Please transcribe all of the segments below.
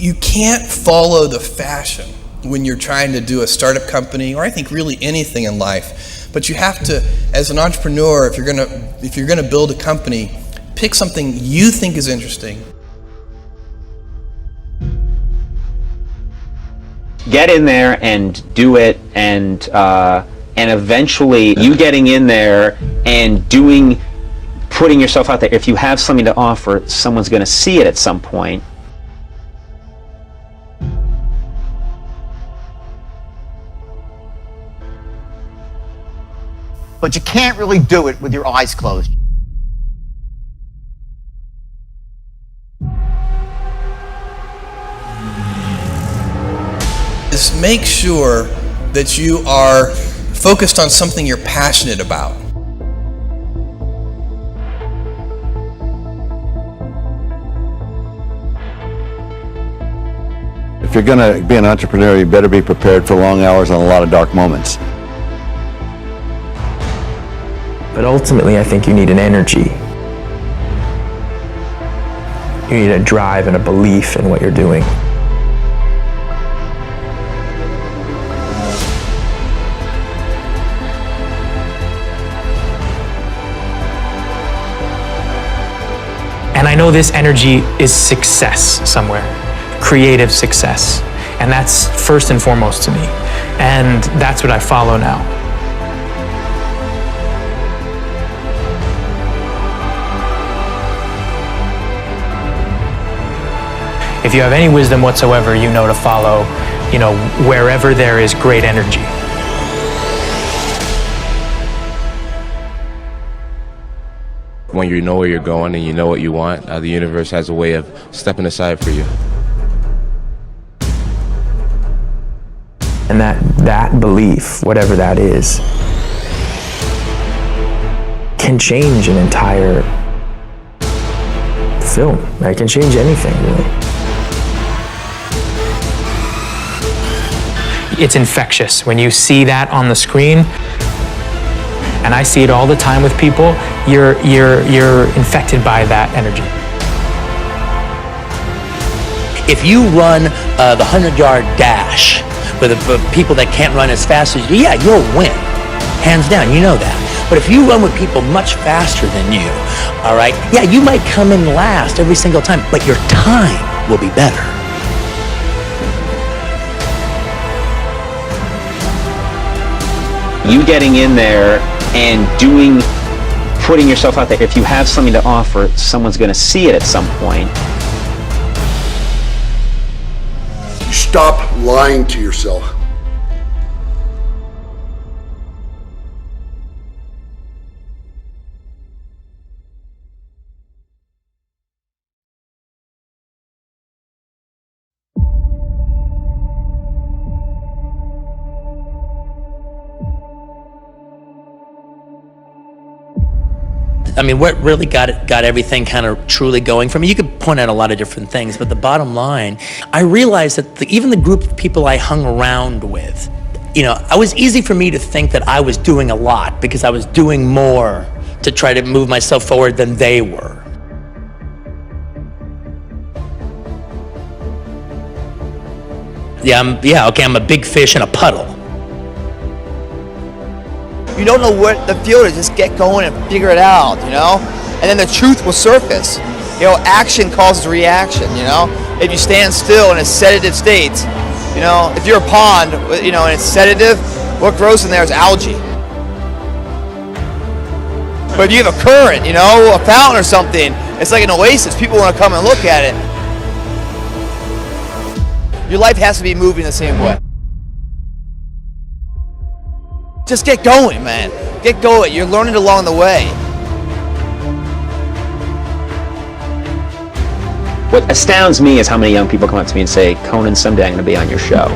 you can't follow the fashion when you're trying to do a startup company, or I think really anything in life. But you have to, as an entrepreneur, if you're gonna build a company, pick something you think is interesting. Get in there and do it, and eventually you getting in there and putting yourself out there. If you have something to offer, someone's going to see it at some point. But you can't really do it with your eyes closed. Is make sure that you are focused on something you're passionate about. If you're going to be an entrepreneur, you better be prepared for long hours and a lot of dark moments. But ultimately, I think you need an energy. You need a drive and a belief in what you're doing. And I know this energy is success somewhere, creative success. And that's first and foremost to me. And that's what I follow now. If you have any wisdom whatsoever, you know to follow, wherever there is great energy. When you know where you're going and you know what you want, the universe has a way of stepping aside for you. And that belief, whatever that is, can change an entire film. It can change anything, really. It's infectious. When you see that on the screen, and I see it all the time with people, you're infected by that energy. If you run the 100-yard dash with people that can't run as fast as you, yeah, you'll win, hands down, you know that. But if you run with people much faster than you, all right, yeah, you might come in last every single time, but your time will be better. You getting in there and putting yourself out there. If you have something to offer, someone's going to see it at some point. Stop lying to yourself. I mean, what really got everything kind of truly going for me, you could point out a lot of different things, but the bottom line, I realized that even the group of people I hung around with, it was easy for me to think that I was doing a lot because I was doing more to try to move myself forward than they were. I'm a big fish in a puddle. You don't know what the field is, just get going and figure it out, And then the truth will surface. Action causes reaction, If you stand still in a sedative state, if you're a pond, and it's sedative, what grows in there is algae. But if you have a current, a fountain or something, it's like an oasis. People want to come and look at it. Your life has to be moving the same way. Just get going, man. Get going. You're learning along the way. What astounds me is how many young people come up to me and say, Conan, someday I'm going to be on your show.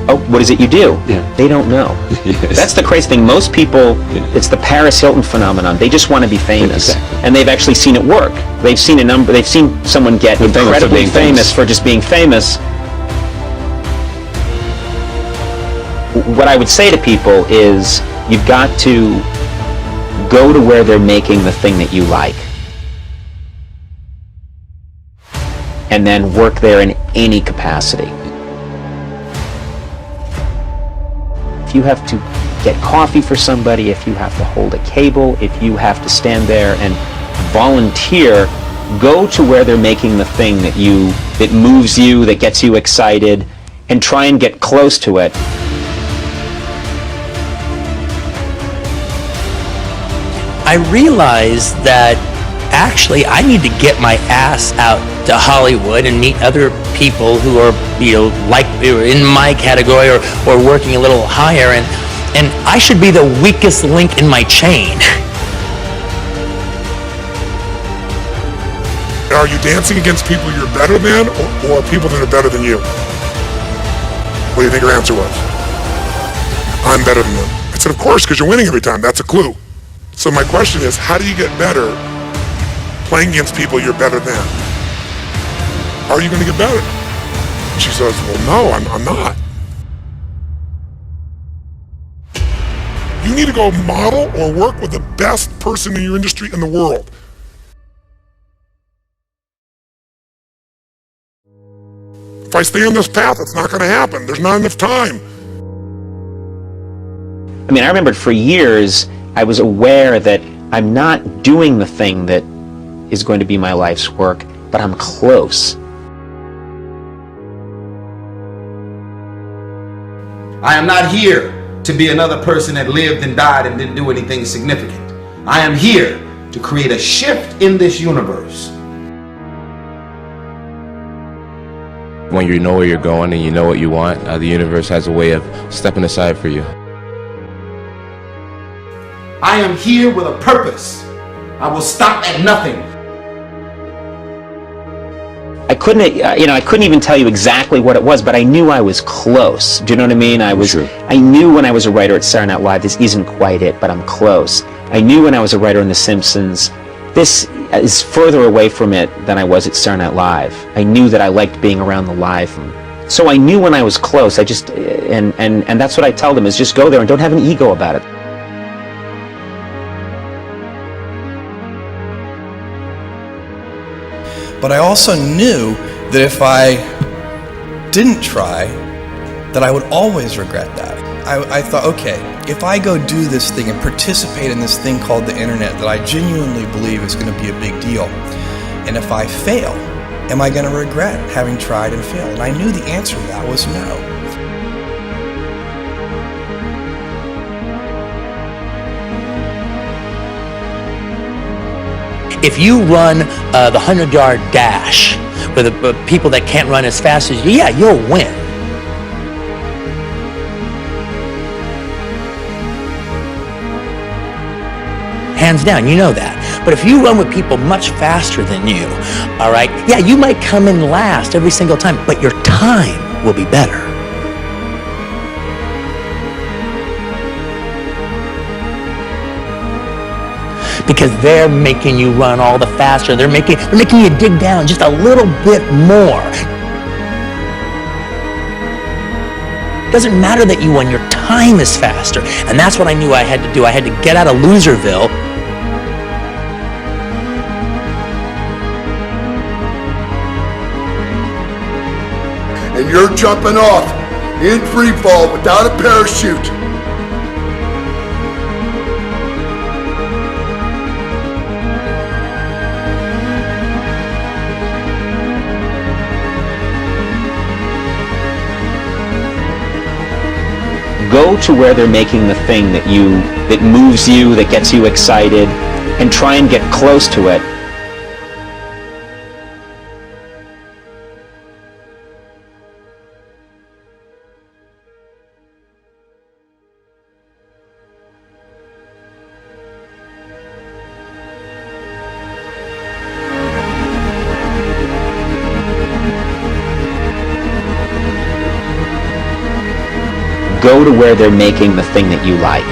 Oh, what is it you do? Yeah. They don't know. Yes. That's the crazy thing. Most people, it's the Paris Hilton phenomenon. They just want to be famous. Exactly. And they've actually seen it work. They've seen someone get incredibly famous for just being famous. What I would say to people is, you've got to go to where they're making the thing that you like. and then work there in any capacity. If you have to get coffee for somebody, if you have to hold a cable, if you have to stand there and volunteer, go to where they're making the thing that moves you, that gets you excited, and try and get close to it. I realized that actually I need to get my ass out to Hollywood and meet other people who are, like in my category or working a little higher, and I should be the weakest link in my chain. Are you dancing against people you're better than or people that are better than you? What do you think your answer was? I'm better than them. I said, of course, because you're winning every time. That's a clue. So my question is, how do you get better playing against people you're better than? How are you going to get better? She says, well, no, I'm not. You need to go model or work with the best person in your industry in the world. If I stay on this path, it's not going to happen. There's not enough time. I mean, I remember for years, I was aware that I'm not doing the thing that is going to be my life's work, but I'm close. I am not here to be another person that lived and died and didn't do anything significant. I am here to create a shift in this universe. When you know where you're going and you know what you want, the universe has a way of stepping aside for you. I am here with a purpose. I will stop at nothing. I couldn't even tell you exactly what it was, but I knew I was close. Do you know what I mean? I knew when I was a writer at Saturday Night Live, this isn't quite it, but I'm close. I knew when I was a writer on The Simpsons, this is further away from it than I was at Saturday Night Live. I knew that I liked being around the live. So I knew when I was close. And that's what I tell them, is just go there and don't have an ego about it. But I also knew that if I didn't try, that I would always regret that. I thought, okay, if I go do this thing and participate in this thing called the internet that I genuinely believe is going to be a big deal, and if I fail, am I going to regret having tried and failed? And I knew the answer to that was no. If you run the 100-yard dash with the people that can't run as fast as you, yeah, you'll win. Hands down, you know that. But if you run with people much faster than you, all right, yeah, you might come in last every single time, but your time will be better. Because they're making you run all the faster. They're making you dig down just a little bit more. Doesn't matter that you won, your time is faster. And that's what I knew I had to do. I had to get out of Loserville. And you're jumping off in free fall without a parachute. Go to where they're making the thing that moves you, that gets you excited, and try and get close to it. Go to where they're making the thing that you like.